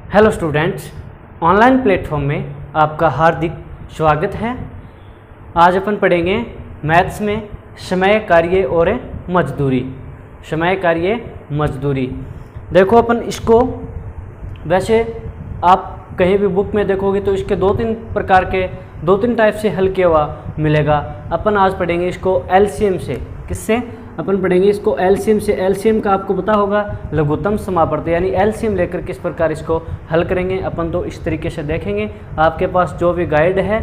Hello students, online platform में आपका हार्दिक स्वागत है। आज अपन पढ़ेंगे मैथ्स में समय, कार्य और मजदूरी। समय, कार्य, मजदूरी। देखो अपन इसको, वैसे आप कहीं भी बुक में देखोगे तो इसके दो तीन टाइप से हल किया हुआ मिलेगा। अपन आज पढ़ेंगे इसको एलसीएम से। किससे? अपन पढ़ेंगे इसको एलसीएम से। एलसीएम का आपको पता होगा लघुत्तम समापवर्ती, यानी एलसीएम लेकर किस प्रकार इसको हल करेंगे अपन तो इस तरीके से देखेंगे। आपके पास जो भी गाइड है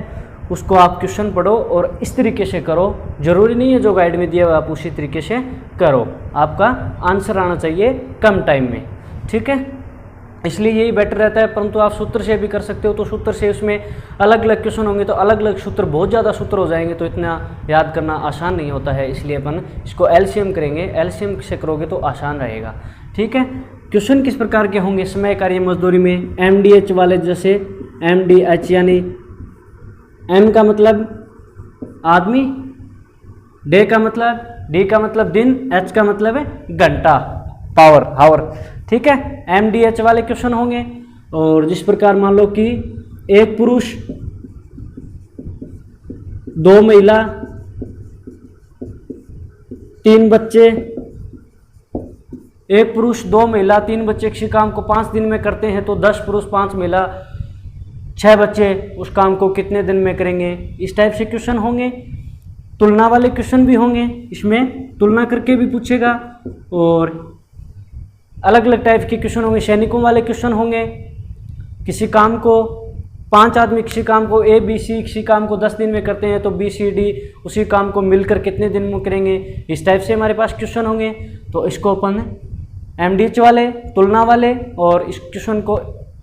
उसको आप क्वेश्चन पढ़ो और इस तरीके से करो। जरूरी नहीं है जो गाइड में दिया हुआ आप उसी तरीके से करो, आपका आंसर आना चाहिए कम टाइम में, ठीक है। इसलिए यही बेटर रहता है। परंतु आप सूत्र से भी कर सकते हो, तो सूत्र से उसमें अलग अलग क्वेश्चन होंगे तो अलग अलग सूत्र, बहुत ज़्यादा सूत्र हो जाएंगे तो इतना याद करना आसान नहीं होता है। इसलिए अपन इसको एलसीएम करेंगे। एलसीएम से करोगे तो आसान रहेगा, ठीक है। क्वेश्चन किस प्रकार के होंगे समय, कार्य, मजदूरी में? एमडीएच वाले, जैसे एमडीएच यानी एम का मतलब आदमी, डी का मतलब दिन, एच का मतलब है घंटा, पावर, हावर, ठीक है। एमडीएच वाले क्वेश्चन होंगे। और जिस प्रकार मान लो कि एक पुरुष, दो महिला, तीन बच्चे, एक पुरुष, दो महिला, तीन बच्चे किसी काम को 5 दिन में करते हैं तो 10 पुरुष, 5 महिला, 6 बच्चे उस काम को कितने दिन में करेंगे? इस टाइप से क्वेश्चन होंगे। तुलना वाले क्वेश्चन भी होंगे, इसमें तुलना करके भी पूछेगा। और अलग अलग टाइप के क्वेश्चन होंगे। सैनिकों वाले क्वेश्चन होंगे। किसी काम को 5 आदमी किसी काम को ए बी सी किसी काम को 10 दिन में करते हैं तो बी सी डी उसी काम को मिलकर कितने दिन में करेंगे? इस टाइप से हमारे पास क्वेश्चन होंगे। तो इसको अपन एमडीएच वाले, तुलना वाले, और इस क्वेश्चन को,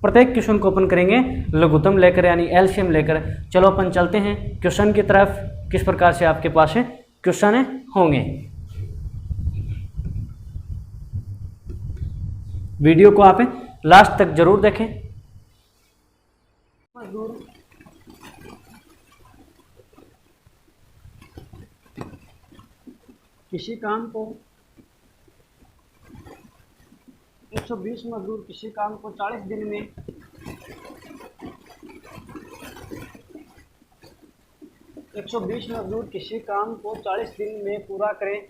प्रत्येक क्वेश्चन को अपन करेंगे लघुत्तम लेकर, यानी एलसीएम लेकर। चलो अपन चलते हैं क्वेश्चन की तरफ। किस प्रकार से आपके पास क्वेश्चन होंगे। वीडियो को आप लास्ट तक जरूर देखें। किसी काम को 120 मजदूर किसी काम को 40 दिन में 120 मजदूर किसी काम को 40 दिन में पूरा करें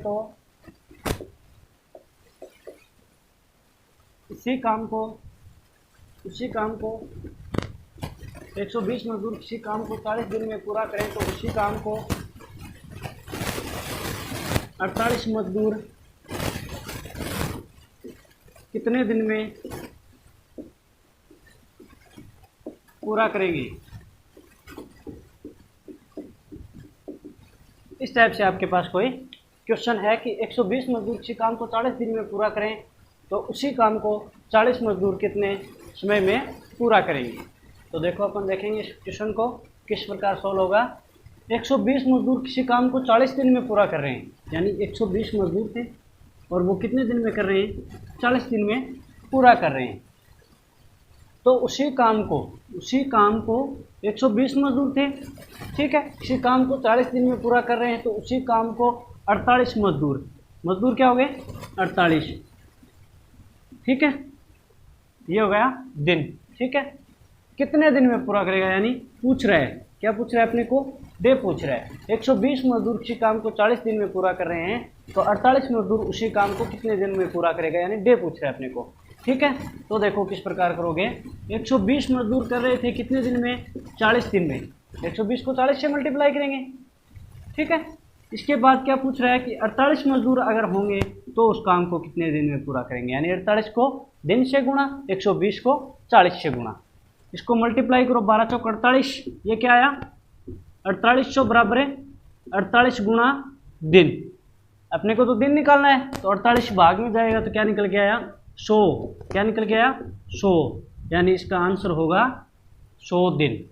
तो उसी काम को 120 मजदूर किसी काम को 40 दिन में पूरा करें तो उसी काम को 48 मजदूर कितने दिन में पूरा करेंगे? इस टाइप से आपके पास कोई क्वेश्चन है कि 120 मजदूर किसी काम को 40 दिन में पूरा करें तो उसी काम को 40 मजदूर कितने समय में पूरा करेंगे। तो देखो अपन देखेंगे इस क्वेश्चन को किस प्रकार सॉल्व होगा। 120 मजदूर किसी काम को 40 दिन में पूरा कर रहे हैं, यानी 120 मजदूर थे और वो कितने दिन में कर रहे हैं? 40 दिन में पूरा कर रहे हैं। तो उसी काम को 120 मजदूर थे, ठीक है। किसी काम को 40 दिन में पूरा कर रहे हैं तो उसी काम को 48 मजदूर क्या हो गए? 48, ठीक है। ये हो गया दिन, ठीक है। कितने दिन में पूरा करेगा, यानी पूछ रहा है, क्या पूछ रहा है अपने को? डे पूछ रहा है। 120 मजदूर किसी काम को 40 दिन में पूरा कर रहे हैं तो 48 मजदूर उसी काम को कितने दिन में पूरा करेगा, यानी डे पूछ रहा है अपने को, ठीक है। तो देखो किस प्रकार करोगे। 120 मजदूर कर रहे थे कितने दिन में? 40 दिन में। 120 को 40 से मल्टीप्लाई करेंगे, ठीक है। इसके बाद क्या पूछ रहा है कि 48 मजदूर अगर होंगे तो उस काम को कितने दिन में पूरा करेंगे, यानी 48 को दिन से गुणा, 120 को 40 से गुणा। इसको मल्टीप्लाई करो, 12 चौक 48, ये क्या आया? 4800 बराबर है 48 गुणा दिन। अपने को तो दिन निकालना है तो 48 भाग में जाएगा तो क्या निकल के आया? 100। क्या निकल के आया? 100, यानी इसका आंसर होगा 100 दिन।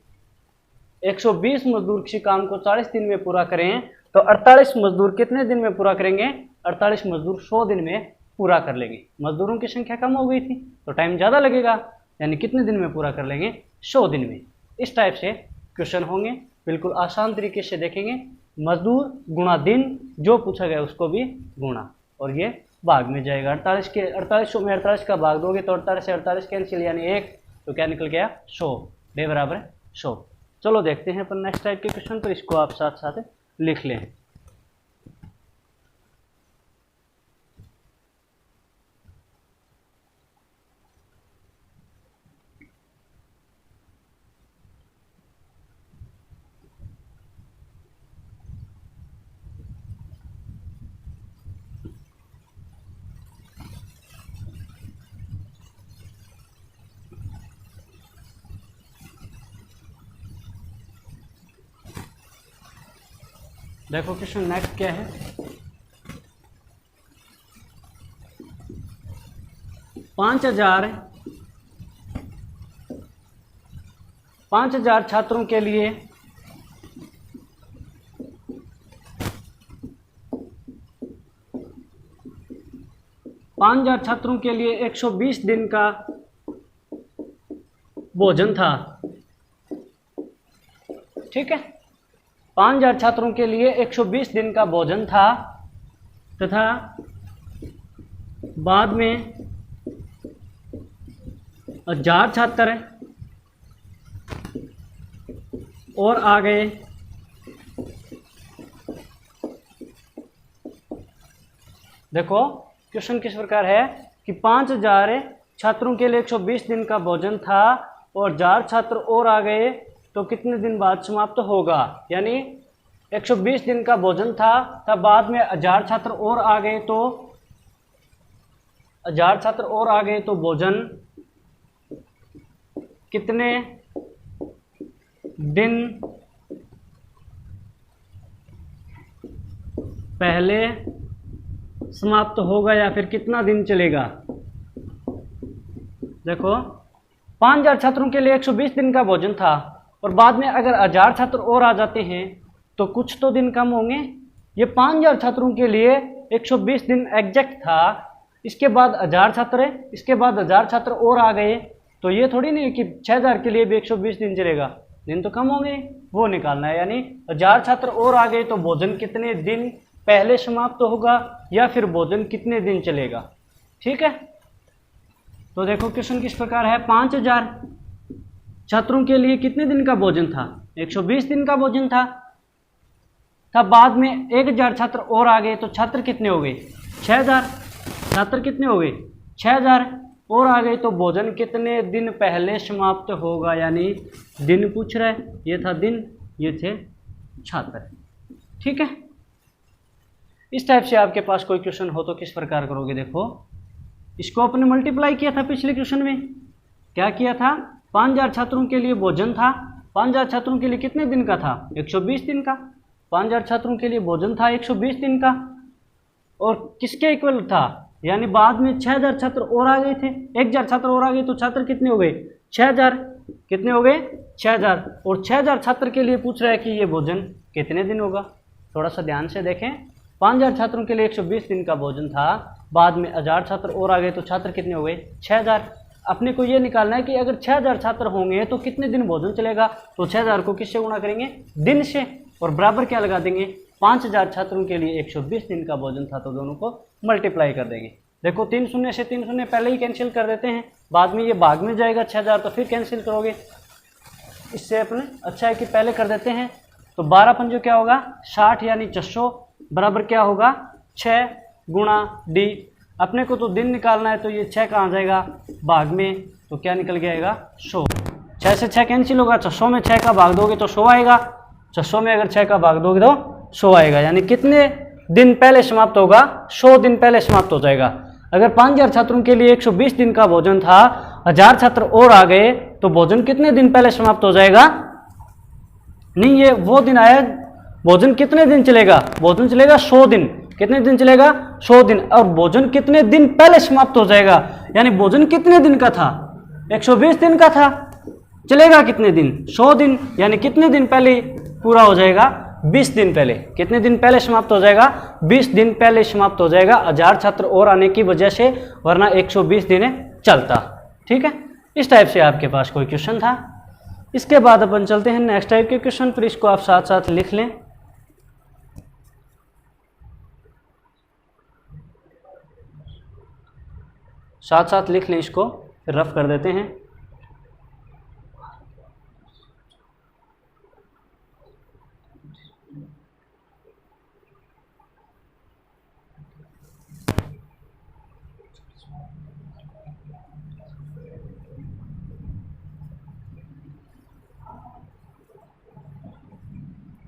120 मजदूर किसी काम को 40 दिन में पूरा करें तो 48 मजदूर कितने दिन में पूरा करेंगे? 48 मजदूर 100 दिन में पूरा कर लेंगे। मजदूरों की संख्या कम हो गई थी तो टाइम ज़्यादा लगेगा, यानी कितने दिन में पूरा कर लेंगे? 100 दिन में। इस टाइप से क्वेश्चन होंगे, बिल्कुल आसान तरीके से देखेंगे। मजदूर गुणा दिन, जो पूछा गया उसको भी गुणा, और ये भाग में जाएगा। 48 में 48 का भाग दोगे तो 48 से 48 कैंसिल यानी 1, तो क्या निकल गया 100, डे बराबर 100। चलो देखते हैं अपन नेक्स्ट टाइप के क्वेश्चन, तो इसको आप साथ साथ लिख लें। देखो क्वेश्चन नेक्स्ट क्या है, 5,000 छात्रों के लिए 5,000 छात्रों के लिए 120 दिन का भोजन था। ठीक है, 5,000 छात्रों के लिए 120 दिन का भोजन था तथा बाद में 1,000 छात्र और आ गए। देखो क्वेश्चन किस प्रकार है कि 5,000 छात्रों के लिए 120 दिन का भोजन था और 1,000 छात्र और आ गए तो कितने दिन बाद समाप्त होगा। यानी 120 दिन का भोजन था, तब बाद में 1,000 छात्र और आ गए तो 1,000 छात्र और आ गए तो भोजन कितने दिन पहले समाप्त होगा या फिर कितना दिन चलेगा। देखो 5,000 छात्रों के लिए 120 दिन का भोजन था और बाद में अगर 1,000 छात्र और आ जाते हैं तो कुछ तो दिन कम होंगे। ये 5,000 छात्रों के लिए 120 दिन एग्जैक्ट था, इसके बाद 1,000 छात्र है, इसके बाद 1,000 छात्र और आ गए, तो ये थोड़ी नहीं कि 6,000 के लिए भी 120 दिन चलेगा, दिन तो कम होंगे, वो निकालना है। यानी 1,000 छात्र और आ गए तो भोजन कितने दिन पहले समाप्त होगा या फिर भोजन कितने दिन चलेगा। ठीक है, तो देखो क्वेश्चन किस प्रकार है, 5,000 छात्रों के लिए कितने दिन का भोजन था, 120 दिन का भोजन था, तब बाद में 1,000 छात्र और आ गए तो छात्र कितने हो गए 6,000, छात्र कितने हो गए 6,000 और आ गए तो भोजन कितने दिन पहले समाप्त होगा। यानी दिन पूछ रहा है, ये था दिन, ये थे छात्र। ठीक है, इस टाइप से आपके पास कोई क्वेश्चन हो तो किस प्रकार करोगे। देखो इसको अपने मल्टीप्लाई किया था पिछले क्वेश्चन में, क्या किया था, 5,000 छात्रों के लिए भोजन था, 5,000 छात्रों के लिए कितने दिन का था 120 दिन का, 5,000 छात्रों के लिए भोजन था 120 दिन का और किसके इक्वल था, यानी बाद में 6,000 छात्र और आ गए थे, 1,000 छात्र और आ गए तो छात्र कितने हो गए 6,000, कितने हो गए 6,000 और 6,000 छात्र के लिए पूछ रहा है कि ये भोजन कितने दिन होगा। थोड़ा सा ध्यान से देखें, 5,000 छात्रों के लिए 120 दिन का भोजन था, बाद में 1,000 छात्र और आ गए तो छात्र कितने हो गए 6,000। अपने को ये निकालना है कि अगर 6,000 छात्र होंगे तो कितने दिन भोजन चलेगा, तो 6,000 को किससे गुणा करेंगे दिन से और बराबर क्या लगा देंगे 5,000 छात्रों के लिए 120 दिन का भोजन था तो दोनों को मल्टीप्लाई कर देंगे। देखो 3 शून्य से 3 शून्य पहले ही कैंसिल कर देते हैं, बाद में ये भाग में जाएगा 6,000 तो फिर कैंसिल करोगे, इससे अपने अच्छा है कि पहले कर देते हैं। तो 12 पंजों क्या होगा 60 यानी 600 बराबर क्या होगा 6 गुणा डी। अपने को तो दिन निकालना है तो ये 6 कहाँ जाएगा भाग में, तो क्या निकल के आएगा 100। 6 से 6 कैंसिल होगा, 600 में 6 का भाग दोगे तो 100 आएगा, 600 में अगर 6 का भाग दोगे तो 100 आएगा। यानी कितने दिन पहले समाप्त होगा 100 दिन पहले समाप्त हो जाएगा। अगर 5,000 छात्रों के लिए 120 दिन का भोजन था, 1,000 छात्र और आ गए तो भोजन कितने दिन पहले समाप्त हो जाएगा, नहीं ये वो दिन आया, भोजन कितने दिन चलेगा, भोजन चलेगा 100 दिन, कितने दिन चलेगा 100 दिन, और भोजन कितने दिन पहले समाप्त हो जाएगा, यानी भोजन कितने दिन का था 120 दिन का था, चलेगा कितने दिन 100 दिन, यानी कितने दिन पहले पूरा हो जाएगा 20 दिन पहले, कितने दिन पहले समाप्त हो जाएगा 20 दिन पहले समाप्त हो जाएगा 1,000 छात्र और आने की वजह से, वरना 120 दिन चलता। ठीक है, इस टाइप से आपके पास कोई क्वेश्चन था। इसके बाद अपन चलते हैं नेक्स्ट टाइप के क्वेश्चन पर, इसको आप साथ साथ लिख लें। साथ साथ लिख लें इसको, फिर रफ कर देते हैं।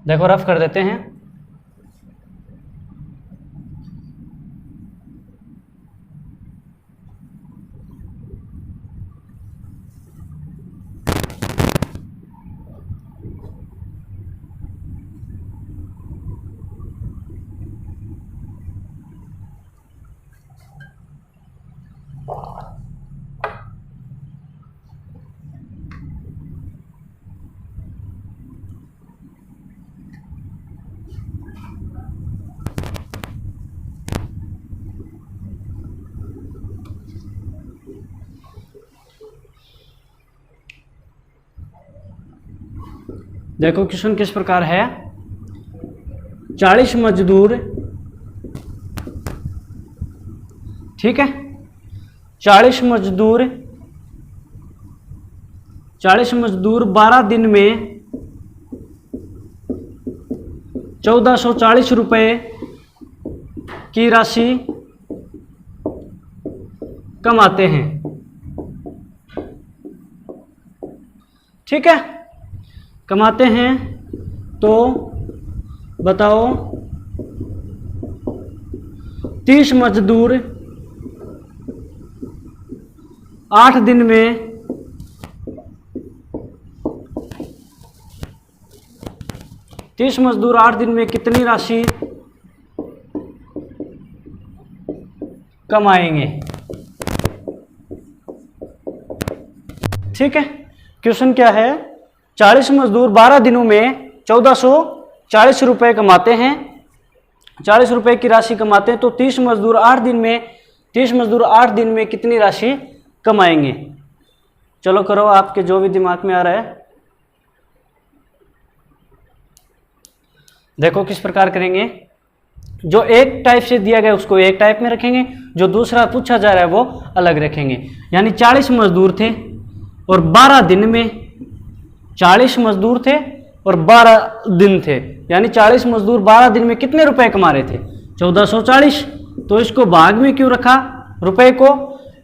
देखो रफ कर देते हैं। देखो क्वेश्चन किस प्रकार है। 40 मजदूर, ठीक है, 40 मजदूर 12 दिन में 1440 रुपये की राशि कमाते हैं, ठीक है, कमाते हैं। तो बताओ 30 मजदूर 8 दिन में 30 मजदूर 8 दिन में कितनी राशि कमाएंगे, ठीक है। क्वेश्चन क्या है, 40 मजदूर 12 दिनों में 1440 रुपये कमाते हैं, 40 रुपये की राशि कमाते हैं। तो 30 मजदूर 8 दिन में कितनी राशि कमाएंगे। चलो करो, आपके जो भी दिमाग में आ रहा है। देखो किस प्रकार करेंगे। जो एक टाइप से दिया गया उसको एक टाइप में रखेंगे, जो दूसरा पूछा जा रहा है वो अलग रखेंगे। यानी 40 मजदूर थे और 12 दिन में 40 मजदूर थे और 12 दिन थे, यानी 40 मजदूर 12 दिन में कितने रुपए कमा रहे थे, 1440। तो इसको भाग में क्यों रखा रुपए को,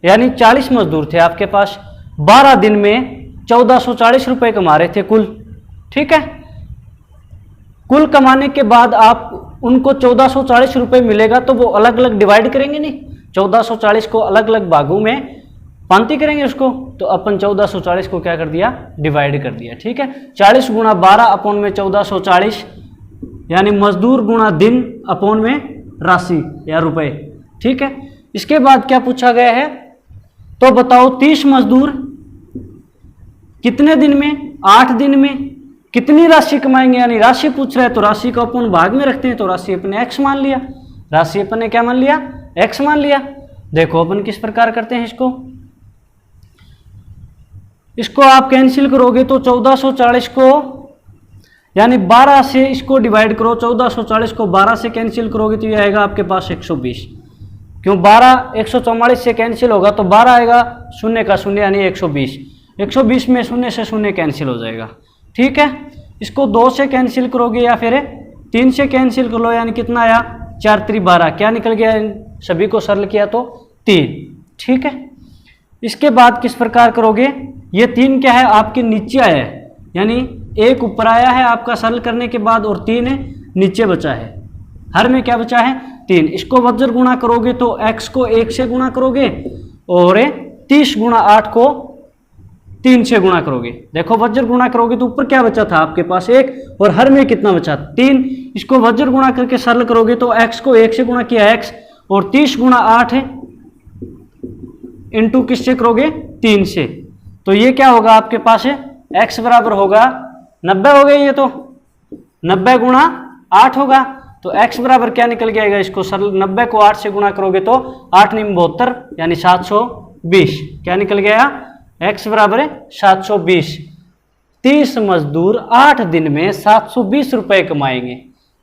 यानी 40 मजदूर थे आपके पास, 12 दिन में 1440 रुपए कमा रहे थे कुल, ठीक है। कुल कमाने के बाद आप उनको 1440 रुपए मिलेगा तो वो अलग अलग डिवाइड करेंगे नहीं, 1440 को अलग अलग भागों में पांति करेंगे उसको। तो अपन 1440 को क्या कर दिया, डिवाइड कर दिया, ठीक है। 40 गुणा 12 अपोन में 1440, यानी मजदूर गुणा दिन अपोन में राशि या रुपए, ठीक है। इसके बाद क्या पूछा गया है, तो बताओ 30 मजदूर कितने दिन में, 8 दिन में कितनी राशि कमाएंगे। यानी राशि पूछ रहा है तो राशि को अपन भाग में रखते हैं, तो राशि अपने x मान लिया, राशि अपन ने क्या मान लिया, x मान लिया। देखो अपन किस प्रकार करते हैं इसको आप कैंसिल करोगे तो 1440 को, यानी 12 से इसको डिवाइड करो, 1440 को 12 से कैंसिल करोगे तो ये आएगा आपके पास 120। क्यों 12 144 से कैंसिल होगा तो 12 आएगा, शून्य का शून्य यानी 120। 120 में शून्य से शून्य कैंसिल हो जाएगा, ठीक है। इसको 2 से कैंसिल करोगे या फिर 3 से कैंसिल कर लो, यानी कितना आया, 4 3 12, क्या निकल गया, सभी को सरल किया तो 3, ठीक है। इसके बाद किस प्रकार करोगे, ये 3 क्या है आपके नीचे आया है, यानी 1 ऊपर आया है आपका सरल करने के बाद और 3 नीचे बचा है, हर में क्या बचा है 3। इसको वज्र गुणा करोगे तो x को 1 से गुणा करोगे और 30 गुणा 8 को 3 से गुणा करोगे। देखो वज्र गुणा करोगे तो ऊपर क्या बचा था आपके पास 1 और हर में कितना बचा 3। इसको वज्र गुणा करके सरल करोगे तो x को 1 से गुणा किया x और 30 गुणा 8 है इंटू किससे करोगे 3 से, तो ये क्या होगा आपके पास है x बराबर होगा 90 हो गए, ये तो 90 गुणा 8 होगा। तो x बराबर क्या निकल गया, इसको सरल 90 को 8 से गुणा करोगे तो 8 9 72 यानी 720, क्या निकल गया x बराबर है 720। 30 मजदूर 8 दिन में 720 रुपए कमाएंगे।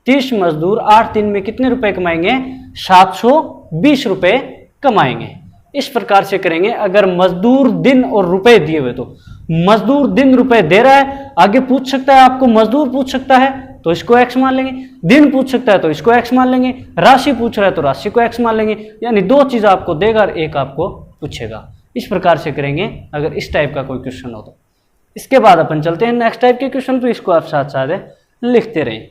30 मजदूर 8 दिन में कितने रुपए कमाएंगे, 720 रुपए कमाएंगे। इस प्रकार से करेंगे। अगर मजदूर दिन और रुपए दिए हुए, तो मजदूर दिन रुपए दे रहा है, आगे पूछ सकता है आपको, मजदूर पूछ सकता है तो इसको एक्स मान लेंगे, दिन पूछ सकता है तो इसको एक्स मान लेंगे, राशि पूछ रहा है तो राशि को एक्स मान लेंगे। यानी दो चीज आपको देगा और एक आपको पूछेगा। इस प्रकार से करेंगे अगर इस टाइप का कोई क्वेश्चन हो तो। इसके बाद अपन चलते हैं नेक्स्ट टाइप के क्वेश्चन, तो इसको आप साथ साथ लिखते रहें।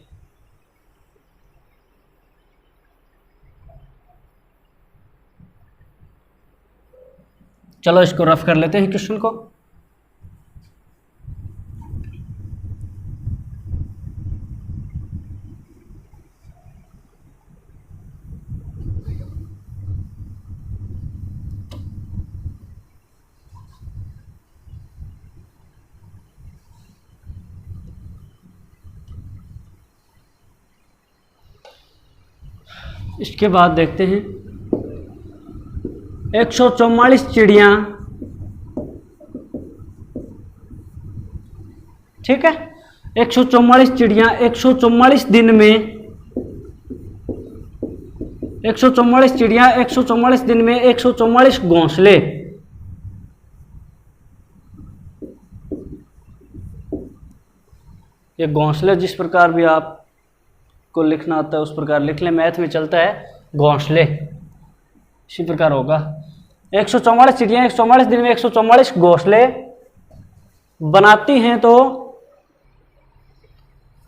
चलो इसको रफ कर लेते हैं क्वेश्चन को। इसके बाद देखते हैं 144 चिड़िया, ठीक है, 144 चिड़िया 144 दिन में, 144 चिड़िया 144 दिन में 144 घोंसले, ये घोंसले जिस प्रकार भी आप को लिखना आता है उस प्रकार लिख लें, मैथ में चलता है घोंसले, इसी प्रकार होगा। 144 चिड़िया 144 दिन में 144 घोंसले बनाती हैं, तो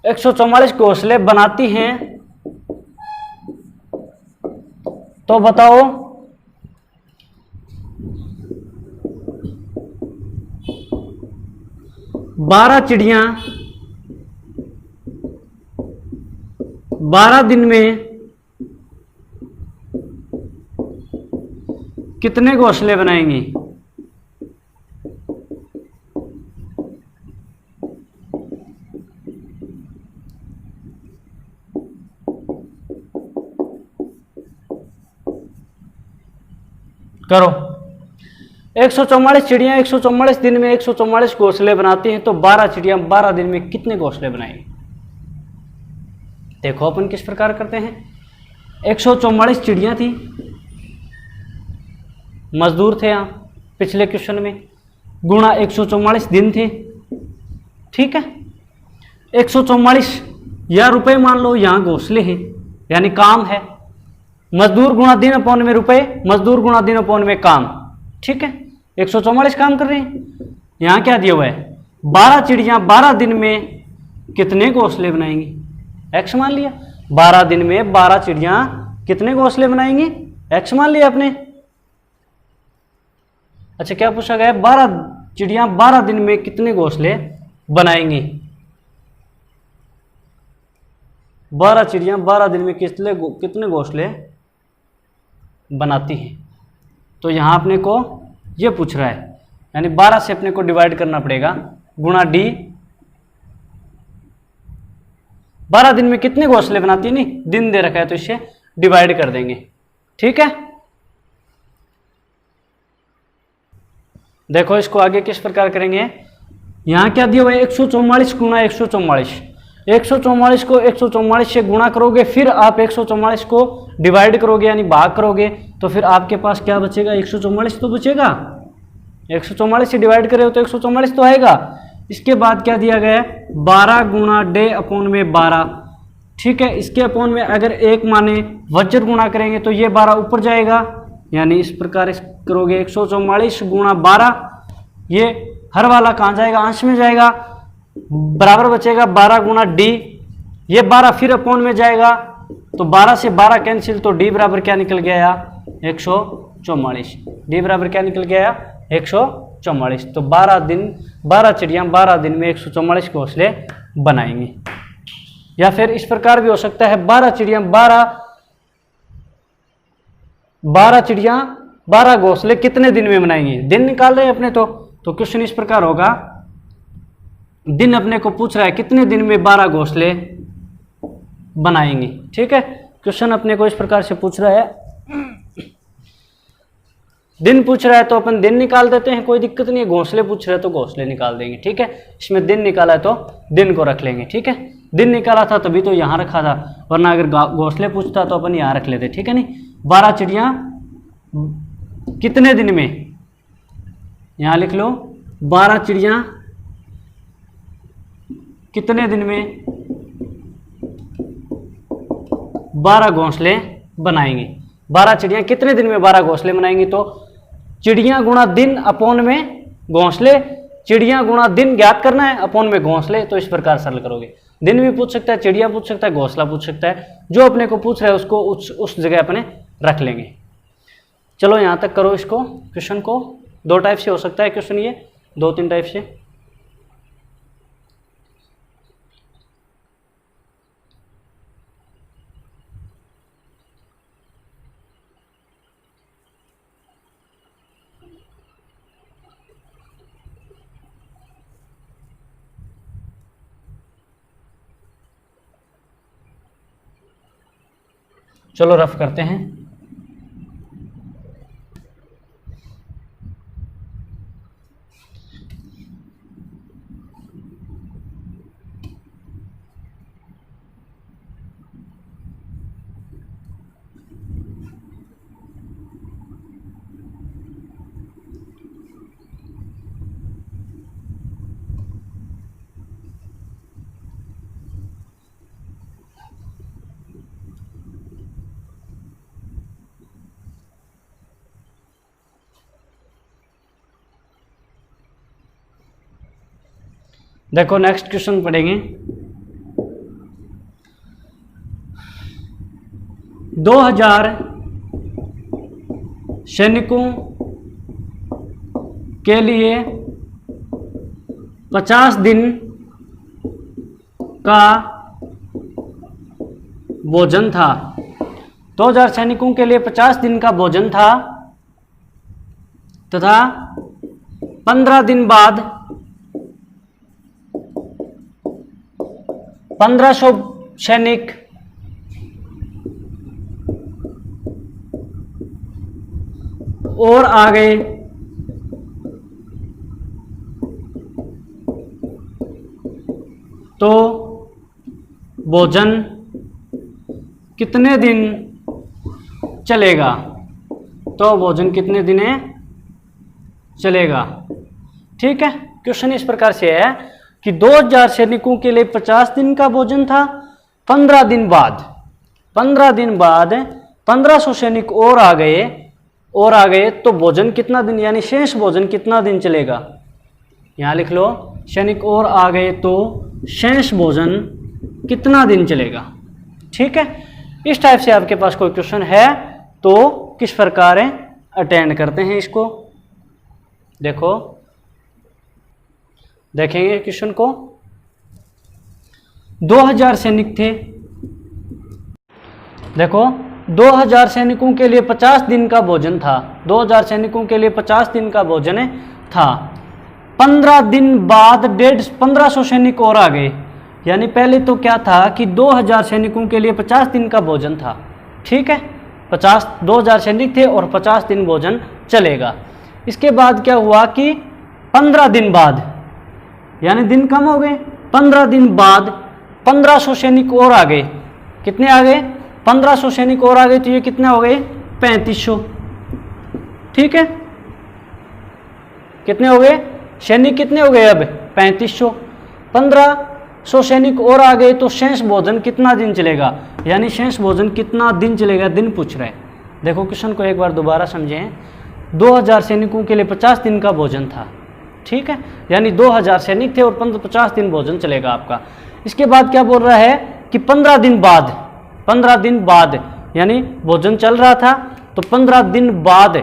144 घोंसले बनाती हैं, तो बताओ बारह चिड़िया 12 दिन में कितने घोंसले बनाएंगी? करो। 144 चिड़िया 144 दिन में 144 घोंसले बनाती हैं, तो 12 चिड़िया 12 दिन में कितने घोंसले बनाएंगी? देखो अपन किस प्रकार करते हैं। 144 चिड़िया थी, मजदूर थे यहाँ पिछले क्वेश्चन में, गुणा 144 दिन थे, ठीक है। 144 या रुपए मान लो, यहाँ घोंसले हैं यानी काम है। मजदूर गुणा दिन अपॉन में रुपए, मजदूर गुणा दिन अपॉन में काम, ठीक है। 144 काम कर रहे हैं। यहाँ क्या दिया हुआ है? 12 चिड़िया 12 दिन में कितने घोंसले बनाएंगी? एक्स मान लिया। 12 दिन में 12 चिड़िया कितने घोंसले बनाएंगी? एक्स मान लिया आपने। अच्छा, क्या पूछा गया? 12 चिड़िया 12 दिन में कितने घोंसले बनाएंगी? 12 चिड़िया 12 दिन में कितने घोंसले बनाती हैं? तो यहां अपने को ये पूछ रहा है, यानी 12 से अपने को डिवाइड करना पड़ेगा, गुणा डी। 12 दिन में कितने घोंसले बनाती है? नहीं, दिन दे रखा है तो इसे डिवाइड कर देंगे, ठीक है। देखो इसको आगे किस प्रकार करेंगे। यहां क्या दिया हुआ है? 144 गुणा 144। 144 को 144 से गुणा करोगे, फिर आप 144 को डिवाइड करोगे यानी भाग करोगे, तो फिर आपके पास क्या बचेगा? 144 तो बचेगा। 144 से डिवाइड करे हो तो 144 तो आएगा। इसके बाद क्या दिया गया है? 12 गुणा डे अपॉन में 12, ठीक है। इसके अपॉन में अगर एक माने वज्र गुणा करेंगे तो ये 12 ऊपर जाएगा, यानी इस प्रकार करोगे 144 गुणा 12, ये हर वाला कहाँ जाएगा? अंश में जाएगा, बराबर बचेगा 12 गुणा डी। ये 12 फिर अपॉन में जाएगा, तो 12 से 12 कैंसिल, तो डी बराबर क्या निकल गया? 144। डी बराबर क्या निकल गया? 144। तो 12 दिन 12 चिड़िया 12 दिन में 144 घोंसले बनाएंगे। या फिर इस प्रकार भी हो सकता है, 12 चिड़िया 12 घोंसले कितने दिन में बनाएंगे? दिन निकाल रहे हैं अपने तो क्वेश्चन इस प्रकार होगा, दिन अपने को पूछ रहा है कितने दिन में 12 घोंसले बनाएंगे, ठीक है। क्वेश्चन अपने को इस प्रकार से पूछ रहा है, दिन पूछ रहा है तो अपन दिन निकाल देते हैं, कोई दिक्कत नहीं है। घोंसले पूछ रहे हैं तो घोंसले निकाल देंगे, ठीक है। इसमें दिन निकाला है तो दिन को रख लेंगे, ठीक है। दिन निकाला था तभी तो यहाँ रखा था, वरना अगर घोंसले पूछता तो अपन यहाँ रख लेते, ठीक है। नहीं, 12 चिड़िया कितने दिन में, यहां लिख लो 12 चिड़िया कितने दिन में 12 घोंसले बनाएंगी। 12 चिड़िया कितने दिन में 12 घोंसले बनाएंगी, तो चिड़िया गुणा दिन अपोन में घोंसले, चिड़िया गुणा दिन ज्ञात करना है अपोन में घोंसले। तो इस प्रकार सरल करोगे, दिन भी पूछ सकता है, चिड़िया पूछ सकता है, घोंसला पूछ सकता है, जो अपने को पूछ रहा है उसको उस जगह अपने रख लेंगे। चलो यहाँ तक करो इसको, क्वेश्चन को। 2 टाइप से हो सकता है क्वेश्चन, ये 2-3 टाइप से। चलो रफ करते हैं। देखो नेक्स्ट क्वेश्चन पढ़ेंगे। 2000 सैनिकों के लिए 50 दिन का भोजन था। 2000 सैनिकों के लिए 50 दिन का भोजन था तथा 15 दिन बाद 1500 सैनिक और आ गए। तो भोजन कितने दिन चलेगा, तो भोजन कितने दिन चलेगा। ठीक है, क्वेश्चन इस प्रकार से है कि 2000 सैनिकों के लिए 50 दिन का भोजन था, 15 दिन बाद 1500 सैनिक और आ गए तो भोजन कितना दिन, यानी शेष भोजन कितना दिन चलेगा। यहां लिख लो, सैनिक और आ गए तो शेष भोजन कितना दिन चलेगा। ठीक है, इस टाइप से आपके पास कोई क्वेश्चन है तो किस प्रकार अटेंड करते हैं इसको, देखो देखेंगे क्वेश्चन को। 2000 सैनिक थे, देखो 2000 सैनिकों के लिए 50 दिन का भोजन था। 2000 सैनिकों के लिए 50 दिन का भोजन था। 15 दिन बाद 1500 सैनिक और आ गए, यानी पहले तो क्या था कि 2000 सैनिकों के लिए 50 दिन का भोजन था। ठीक है, 2000 सैनिक थे और 50 दिन भोजन चलेगा। इसके बाद क्या हुआ कि 15 दिन बाद, यानी दिन कम हो गए, 15 दिन बाद 1500 सैनिक और आ गए। कितने आ गए, 1500 सैनिक और आ गए, तो ये कितने हो गए, 3500। ठीक है, कितने हो गए सैनिक, कितने हो गए अब 3500। 1500 सैनिक और आ गए तो शेष भोजन कितना दिन चलेगा, यानी शेष भोजन कितना दिन चलेगा, दिन पूछ रहे हैं। देखो क्वेश्चन को एक बार दोबारा समझें। 2000 सैनिकों के लिए 50 दिन का भोजन था। ठीक है, यानी 2000 सैनिक थे और 50 दिन भोजन चलेगा आपका। इसके बाद क्या बोल रहा है कि 15 दिन बाद यानी भोजन चल रहा था तो 15 दिन बाद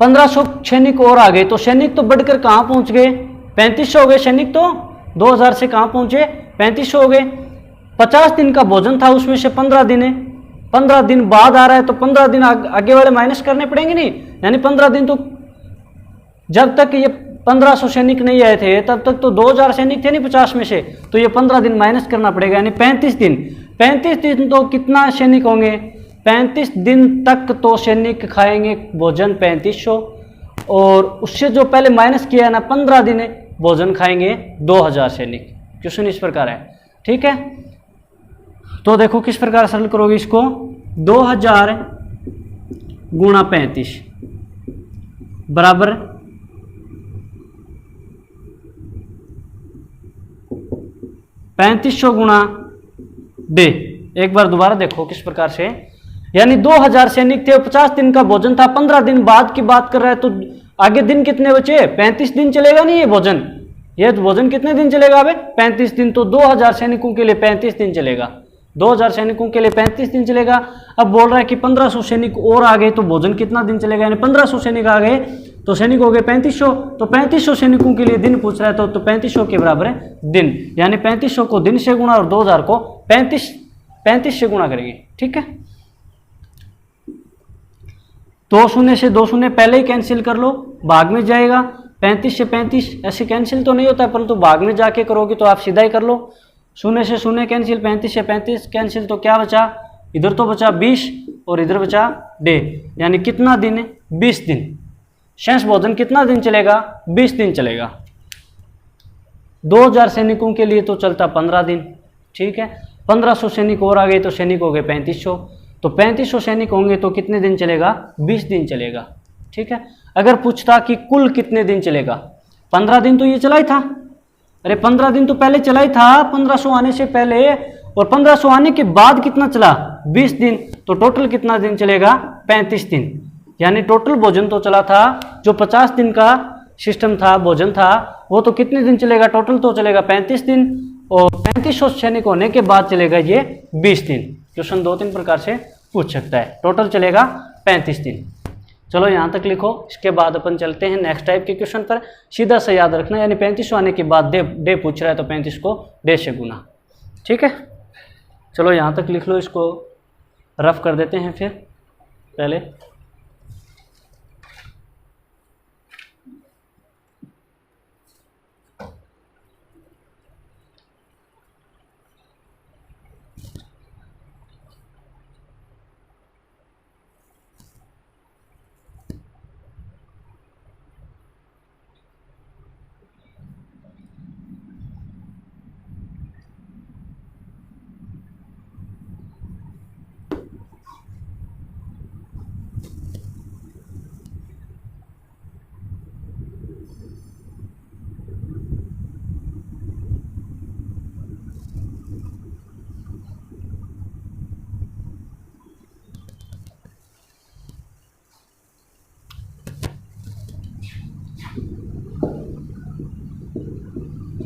1500 सैनिक और आ गए, तो सैनिक तो बढ़कर कहां पहुंच गए, 3500 हो गए। सैनिक तो 2000 से कहां पहुंचे, 3500 हो गए। 50 दिन का भोजन था, उसमें से 15 दिन है, 15 दिन बाद आ रहा है तो 15 दिन आगे वाले माइनस करने पड़ेंगे नहीं, यानी 15 दिन तो जब तक ये 1500 सैनिक नहीं आए थे तब तक तो 2000 सैनिक थे नहीं 50 में से, तो ये 15 दिन माइनस करना पड़ेगा, यानी 35 दिन। 35 दिन तो कितना सैनिक होंगे, 35 दिन तक तो सैनिक खाएंगे भोजन 3500, और उससे जो पहले माइनस किया है ना 15 दिन भोजन खाएंगे 2000 सैनिक। क्वेश्चन इस प्रकार है। ठीक है, तो देखो किस प्रकार सरल करोगे इसको। 2000 गुणा 35 बराबर 3500 गुणा डे। एक बार दोबारा देखो किस प्रकार से, यानी 2000 सैनिक थे, 50 दिन का भोजन था, 15 दिन बाद की बात कर रहा है, तो आगे दिन कितने बचे? 35 दिन चलेगा नहीं ये भोजन, ये भोजन कितने दिन चलेगा? अबे 35 दिन, तो 2000 सैनिकों के लिए 35 दिन चलेगा, 2000 सैनिकों के लिए 35 दिन चलेगा। अब बोल रहा है कि 1500 सैनिक और आ गए तो भोजन कितना दिन चलेगा, यानी 1500 सैनिक आ गए तो सैनिक हो गए 3500, तो 3500 सैनिकों के लिए दिन पूछ रहा है, तो 3500 के बराबर है दिन, यानी 3500 को दिन से गुणा और 2000 को 35 से गुणा करेंगे। ठीक है, 2 शून्य से 2 शून्य पहले ही कैंसिल कर लो, भाग में जाएगा, 35 से 35 ऐसे कैंसिल तो नहीं होता है, परंतु भाग में जाके करोगे तो आप सीधा ही कर लो। शून्य से शून्य कैंसिल, 35 से 35 कैंसिल, तो क्या बचा? इधर तो बचा 20 और इधर बचा डे, यानी कितना दिन है? 20 दिन। शेष भोजन कितना दिन चलेगा? 20 दिन चलेगा। 2000 सैनिकों के लिए तो चलता 15 दिन। ठीक है, 1500 सैनिक और आ गए तो सैनिक हो गए 3500, तो 3500 सैनिक होंगे तो कितने दिन चलेगा? 20 दिन चलेगा। ठीक है, अगर पूछता कि कुल कितने दिन चलेगा, 15 दिन तो ये चला ही था, अरे 15 दिन तो पहले चला ही था, 1500 आने से पहले, और 1500 आने के बाद कितना चला? 20 दिन, तो टोटल कितना दिन चलेगा? 35 दिन। यानी टोटल भोजन तो चला था, जो 50 दिन का सिस्टम था, भोजन था, वो तो कितने दिन चलेगा? टोटल तो चलेगा 35 दिन, और 3500 सैनिक होने के बाद चलेगा ये 20 दिन। क्वेश्चन 2-3 प्रकार से पूछ सकता है, टोटल चलेगा 35 दिन। चलो यहाँ तक लिखो, इसके बाद अपन चलते हैं नेक्स्ट टाइप के क्वेश्चन पर। सीधा सा याद रखना, यानी 3500 आने के बाद डे पूछ रहा है तो 35 को डे से गुना। ठीक है, चलो यहाँ तक लिख लो, इसको रफ कर देते हैं फिर पहले।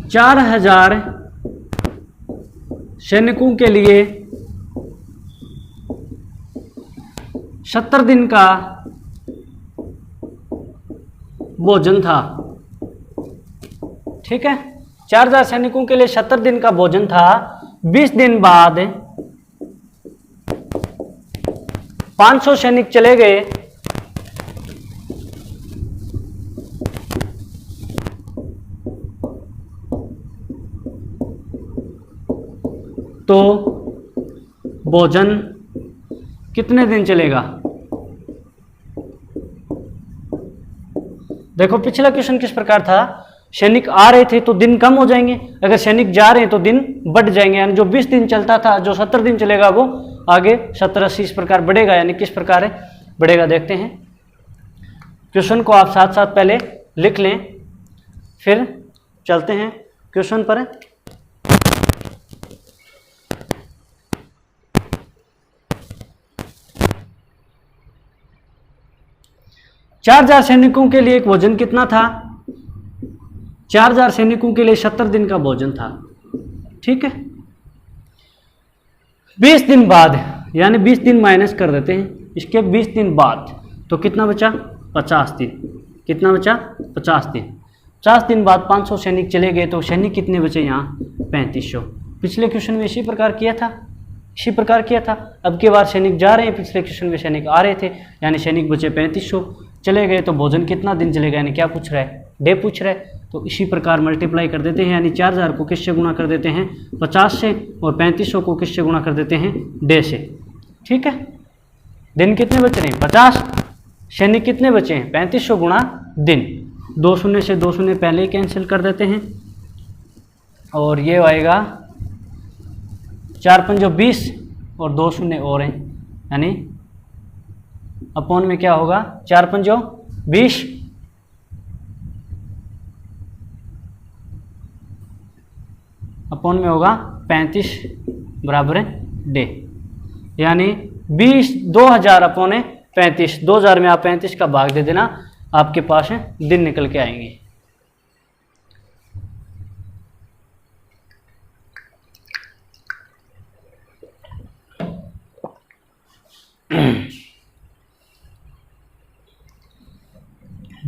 चार 4000 सैनिकों के लिए 70 दिन का भोजन था। ठीक है, 4000 सैनिकों के लिए 70 दिन का भोजन था। 20 दिन बाद 500 सैनिक चले गए, तो भोजन कितने दिन चलेगा? देखो पिछला क्वेश्चन किस प्रकार था, सैनिक आ रहे थे तो दिन कम हो जाएंगे, अगर सैनिक जा रहे हैं तो दिन बढ़ जाएंगे, यानी जो 20 दिन चलता था, जो 70 दिन चलेगा वो आगे 70-80 इस प्रकार बढ़ेगा। यानी किस प्रकार है बढ़ेगा, देखते हैं। क्वेश्चन को आप साथ साथ पहले लिख लें, फिर चलते हैं क्वेश्चन पर। चार 4000 सैनिकों के लिए एक भोजन कितना था? 4000 सैनिकों के लिए 70 दिन का भोजन था। ठीक है, 20 दिन बाद, यानी 20 दिन माइनस कर देते हैं इसके, 20 दिन बाद तो कितना बचा? 50 दिन। कितना बचा? 50 दिन। 50 दिन बाद 500 सैनिक चले गए तो सैनिक कितने बचे यहाँ? 3500। पिछले क्वेश्चन में इसी प्रकार किया था, इसी प्रकार किया था। अब के बार सैनिक जा रहे हैं, पिछले क्वेश्चन में सैनिक आ रहे थे, यानी सैनिक बचे 3500 चले गए तो भोजन कितना दिन चलेगा, यानी क्या पूछ रहा है? डे पूछ रहा है। तो इसी प्रकार मल्टीप्लाई कर देते हैं, यानी 4000 को किससे गुणा कर देते हैं? 50 से, और 3500 को किससे गुणा कर देते हैं? डे से। ठीक है, दिन कितने बच रहे हैं? 50। सैनिक कितने बचे हैं? 3500 गुणा दिन। 2 शून्य से 2 शून्य पहले ही कैंसिल कर देते हैं, और ये आएगा 4 5 20 और 2 शून्य और हैं, यानी अपॉन में क्या होगा 4 पंजो 20 अपॉन में होगा 35 बराबर डे, यानी 2000 अपॉन 35, 2000 में आप 35 का भाग दे देना, आपके पास दिन निकल के आएंगे।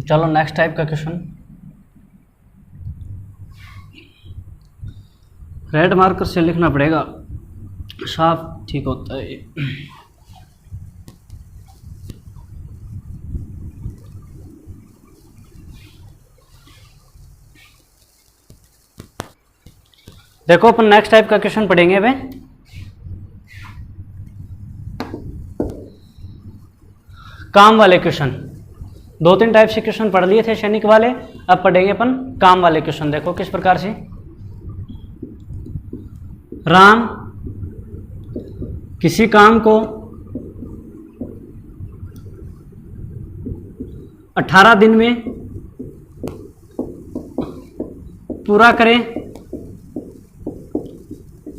चलो नेक्स्ट टाइप का क्वेश्चन, रेड मार्कर से लिखना पड़ेगा, साफ ठीक होता है ये। देखो अपन नेक्स्ट टाइप का क्वेश्चन पढ़ेंगे वे, काम वाले क्वेश्चन। 2-3 टाइप से क्वेश्चन पढ़ लिए थे क्षणिक वाले, अब पढ़ेंगे अपन काम वाले क्वेश्चन। देखो किस प्रकार से, राम किसी काम को 18 दिन में पूरा करे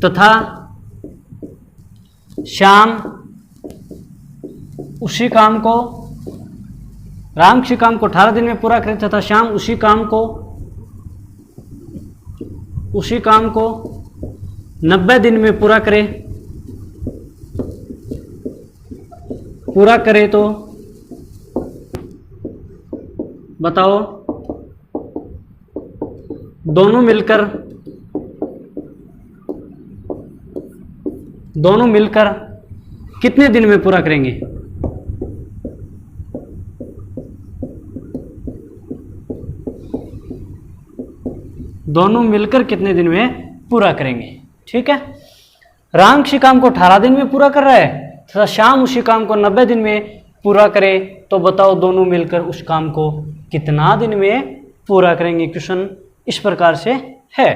तथा श्याम उसी काम को, राम किसी काम को 18 दिन में पूरा करे तथा श्याम उसी काम को 90 दिन में पूरा करे तो बताओ दोनों मिलकर कितने दिन में पूरा करेंगे। दोनों मिलकर कितने दिन में पूरा करेंगे। ठीक है, राम किसी काम को 18 दिन में पूरा कर रहा है तथा श्याम उसी काम को 90 दिन में पूरा करे तो बताओ दोनों मिलकर उस काम को कितना दिन में पूरा करेंगे। क्वेश्चन इस प्रकार से है,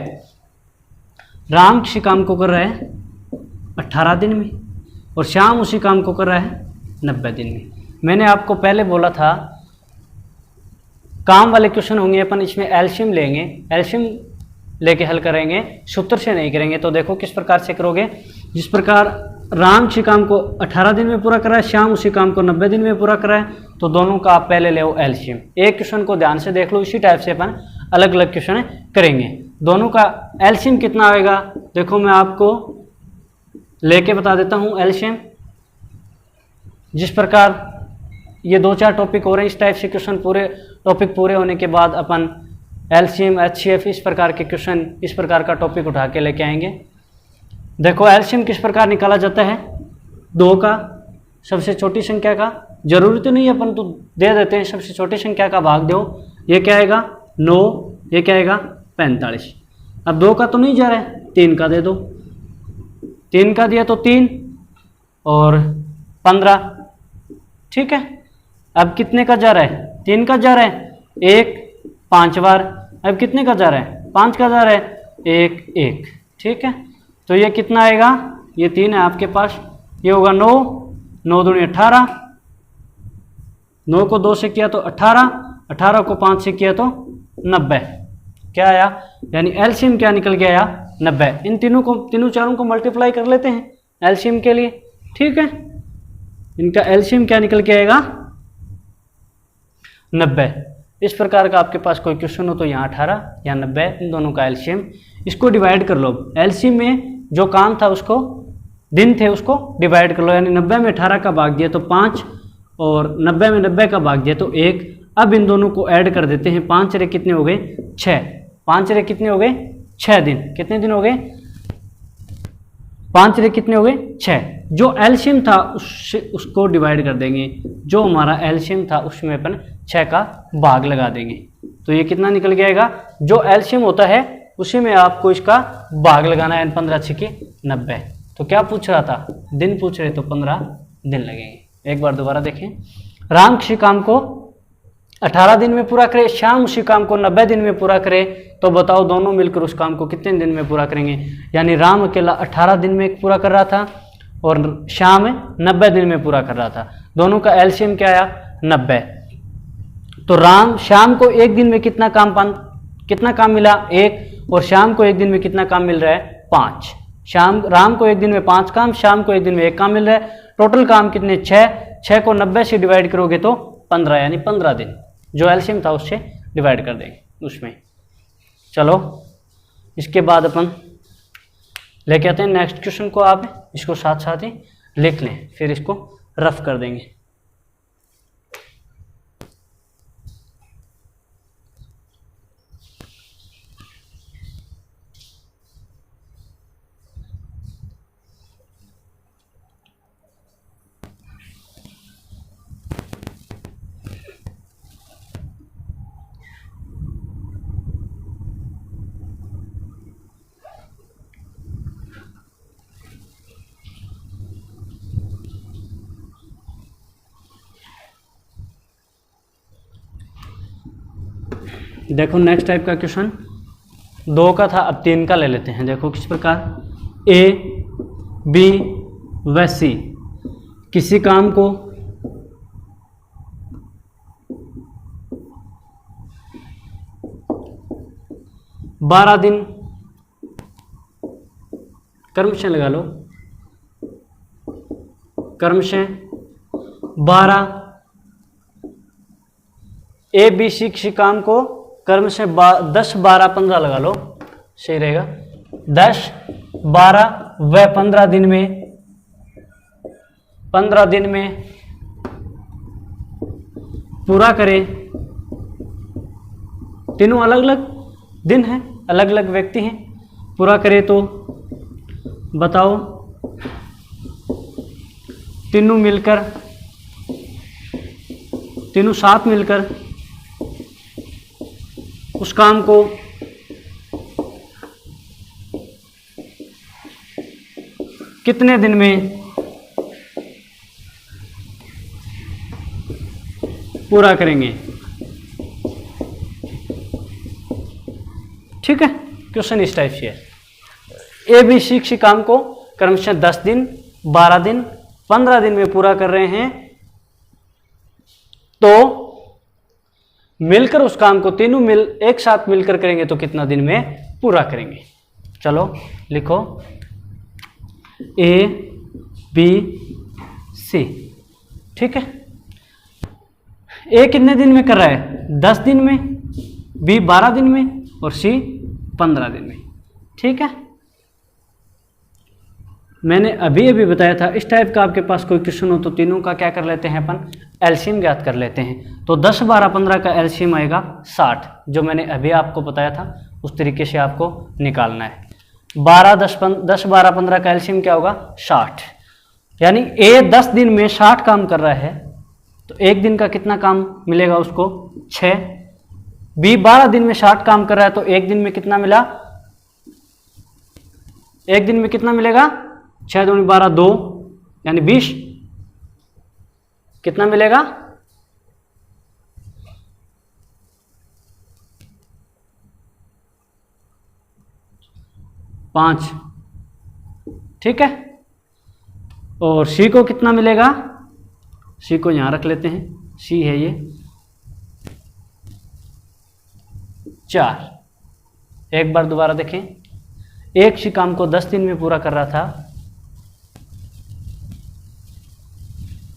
राम किसी काम को कर रहा है 18 दिन में और श्याम उसी काम को कर रहा है 90 दिन में। मैंने आपको पहले बोला था काम वाले क्वेश्चन होंगे अपन इसमें एलसीएम लेंगे, एलसीएम लेके हल करेंगे, सूत्र से नहीं करेंगे। तो देखो किस प्रकार से करोगे, जिस प्रकार राम किसी काम को 18 दिन में पूरा कर रहा है, श्याम उसी काम को 90 दिन में पूरा कर रहा है, तो दोनों का आप पहले ले एलसीएम। एक क्वेश्चन को ध्यान से देख लो, इसी टाइप से अपन अलग अलग क्वेश्चन करेंगे। दोनों का एलसीएम कितना आएगा, देखो मैं आपको लेके बता देता हूँ एलसीएम। जिस प्रकार ये 2-4 टॉपिक हो रहे हैं, इस टाइप से क्वेश्चन पूरे टॉपिक पूरे होने के बाद अपन एलसीएम, एचसीएफ इस प्रकार के क्वेश्चन, इस प्रकार का टॉपिक उठा के लेके आएंगे। देखो एलसीएम किस प्रकार निकाला जाता है, 2 का सबसे छोटी संख्या का, जरूरी तो नहीं अपन तो दे देते हैं, सबसे छोटी संख्या का भाग दो, ये क्या आएगा 9, ये क्या आएगा 45। अब 2 का तो नहीं जा रहा है, 3 का दे दो, 3 का दिया तो 3 और 15। ठीक है, अब कितने का जा रहा है, 3 का जा रहा है, 1 5 बार। अब कितने का जा रहा है, 5 का जा रहा है, 1 1। ठीक है, तो ये कितना आएगा, ये 3 है आपके पास, ये होगा 9, 9 दूनी 18, 9 को 2 से किया तो 18, 18 को 5 से किया तो 90। क्या आया, यानी एलसीएम क्या निकल के आया 90। इन तीनों चारों को मल्टीप्लाई कर लेते हैं एलसीएम के लिए। ठीक है, इनका एलसीएम क्या निकल के आएगा 90। इस प्रकार का आपके पास कोई क्वेश्चन हो तो यहाँ 18 या 90, इन दोनों का एलसीएम, इसको डिवाइड कर लो। एलसीएम में जो काम था उसको, दिन थे उसको डिवाइड कर लो, यानी 90 में 18 का भाग दिया तो 5 और 90 में 90 का भाग दिया तो 1। अब इन दोनों को ऐड कर देते हैं, 5 रे कितने हो गए 6, 5 रे कितने हो गए 6 दिन, कितने दिन हो गए 5 रे कितने हो गए 6। जो एलसीएम था उसको डिवाइड कर देंगे, जो हमारा एलसीएम था उसमें अपन 6 का भाग लगा देंगे, तो ये कितना निकल के आएगा, जो एलसीएम होता है उसी में आपको इसका भाग लगाना है, 15 6 90। तो क्या पूछ रहा था, दिन पूछ रहे, तो 15 दिन लगेंगे। एक बार दोबारा देखें, राम किसी काम को 18 दिन में पूरा करे, श्याम उसी काम को 90 दिन में पूरा करे, तो बताओ दोनों मिलकर उस काम को कितने दिन में पूरा करेंगे। यानी राम अकेला 18 दिन में पूरा कर रहा था और श्याम 90 दिन में पूरा कर रहा था। दोनों का एलसीएम क्या आया 90। तो शाम को एक दिन में कितना काम मिला 1, और शाम को एक दिन में कितना काम मिल रहा है 5। राम को एक दिन में 5 काम, शाम को एक दिन में 1 काम मिल रहा है। टोटल काम कितने 6 को 90 से डिवाइड करोगे तो 15, यानी 15 दिन जो एलसीएम था उससे डिवाइड कर देंगे उसमें। चलो इसके बाद अपन लेके आते हैं नेक्स्ट क्वेश्चन को। आप इसको साथ साथ ही लिख लें, फिर इसको रफ कर देंगे। देखो नेक्स्ट टाइप का क्वेश्चन 2 का था, अब 3 का ले लेते हैं। देखो किस प्रकार ए, बी व सी किसी काम को बारह दिन कर्मशः लगा लो, कर्मशः 12 ए बी सी किसी काम को कर्म से 10 12 15 लगा लो, सही रहेगा। 10 12 व 15 दिन में पूरा करें। तीनों अलग अलग दिन हैं, अलग अलग व्यक्ति हैं। पूरा करें तो बताओ तीनों साथ मिलकर उस काम को कितने दिन में पूरा करेंगे। ठीक है, क्वेश्चन इस टाइप से है। ए बी सी किसी काम को क्रमशः 10 दिन 12 दिन 15 दिन में पूरा कर रहे हैं, तो मिलकर उस काम को तीनों एक साथ मिलकर करेंगे तो कितना दिन में पूरा करेंगे। चलो लिखो ए बी सी। ठीक है, ए कितने दिन में कर रहा है 10 दिन में, बी 12 दिन में और सी 15 दिन में। ठीक है, मैंने अभी बताया था इस टाइप का आपके पास कोई क्वेश्चन हो तो तीनों का क्या कर लेते हैं अपन एलसीएम ज्ञात कर लेते हैं। तो 10 12 15 का एलसीएम आएगा 60, जो मैंने अभी आपको बताया था उस तरीके से आपको निकालना है। 10 12 15 का एलसीएम क्या होगा 60, यानी ए 10 दिन में 60 काम कर रहा है तो एक दिन का कितना काम मिलेगा उसको 6। बी 12 दिन में 60 काम कर रहा है तो एक दिन में कितना मिला, एक दिन में कितना मिलेगा 6 दूनी 12 2 यानी 20, कितना मिलेगा 5। ठीक है, और सी को कितना मिलेगा, सी को यहां रख लेते हैं, सी है ये 4। एक बार दोबारा देखें, एक सी काम को 10 दिन में पूरा कर रहा था,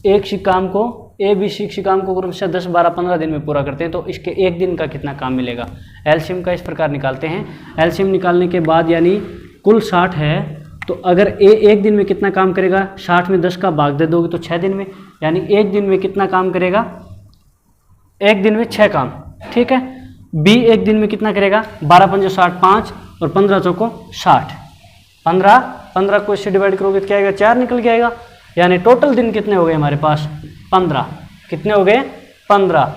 एक सी काम को ए बी सी काम को क्रमशः 10 12 15 दिन में पूरा करते हैं तो इसके एक दिन का कितना काम मिलेगा। एलसीएम का इस प्रकार निकालते हैं। एलसीएम निकालने के बाद यानी कुल 60 है, तो अगर ए एक दिन में कितना काम करेगा, 60 में 10 का भाग दे दोगे तो 6 दिन में, यानी एक दिन में कितना काम करेगा, एक दिन में 6 काम। ठीक है, बी एक दिन में कितना करेगा 12 5 60 5 और 15 चौको 60, 15 को इससे डिवाइड करोगे तो क्या आएगा 4 निकल के आएगा, यानी टोटल दिन कितने हो गए हमारे पास 15। कितने हो गए 15।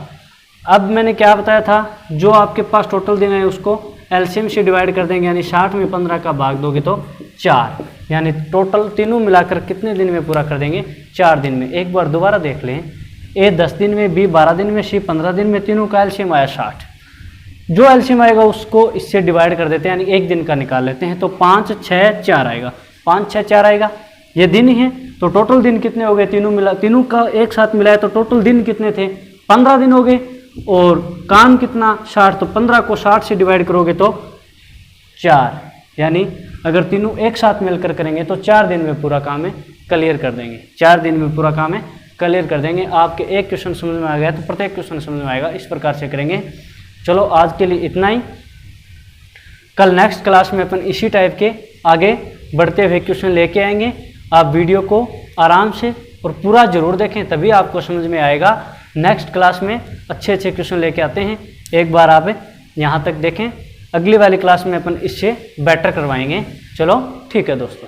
अब मैंने क्या बताया था, जो आपके पास टोटल दिन है उसको एलसीएम से डिवाइड कर देंगे, यानी 60 में 15 का भाग दोगे तो 4, यानी टोटल तीनों मिलाकर कितने दिन में पूरा कर देंगे 4 दिन में। एक बार दोबारा देख लें, ए 10 दिन में, बी 12 दिन में, सी 15 दिन में, तीनों का एलसीएम आया 60। जो एलसीएम आएगा उसको इससे डिवाइड कर देते हैं, यानी एक दिन का निकाल लेते हैं, तो 5 6 4 आएगा, 5 6 4 आएगा, ये दिन ही है। तो टोटल दिन कितने हो गए, तीनों का एक साथ मिलाए तो टोटल दिन कितने थे, 15 दिन हो गए। और काम कितना, 60, तो 15 को 60 से डिवाइड करोगे तो 4, यानी अगर तीनों एक साथ मिलकर करेंगे तो 4 दिन में पूरा काम है क्लियर कर देंगे, 4 दिन में पूरा काम है क्लियर कर देंगे। आपके एक क्वेश्चन समझ में आ गया तो प्रत्येक क्वेश्चन समझ में आएगा, इस प्रकार से करेंगे। चलो आज के लिए इतना ही, कल नेक्स्ट क्लास में अपन इसी टाइप के आगे बढ़ते हुए क्वेश्चन लेके आएंगे। आप वीडियो को आराम से और पूरा जरूर देखें, तभी आपको समझ में आएगा। नेक्स्ट क्लास में अच्छे अच्छे क्वेश्चन लेके आते हैं, एक बार आप यहाँ तक देखें, अगली वाली क्लास में अपन इससे बेटर करवाएंगे। चलो ठीक है दोस्तों।